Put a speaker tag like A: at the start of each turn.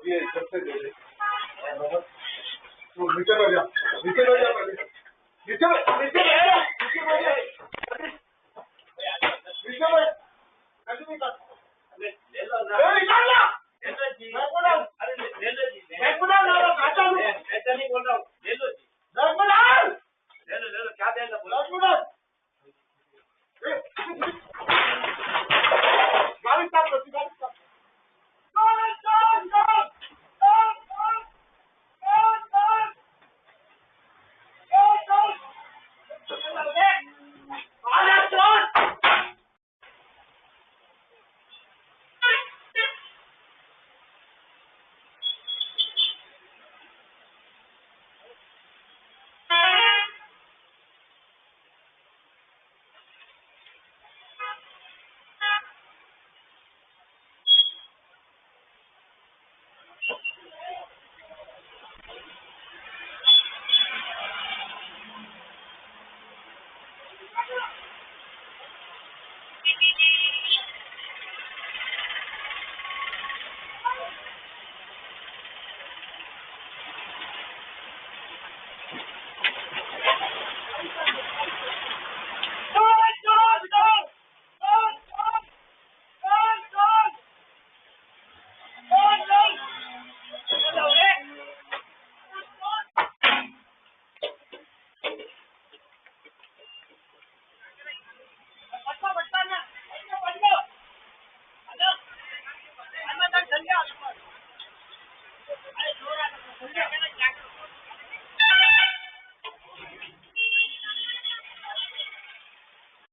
A: ये सबसे दे दे तू नीचे बैठ जा नीचे बैठ जा पहले नीचे बैठ जा नीचे बैठ जा नीचे बैठ ऐसे नहीं कर ले लो ना निकाल ला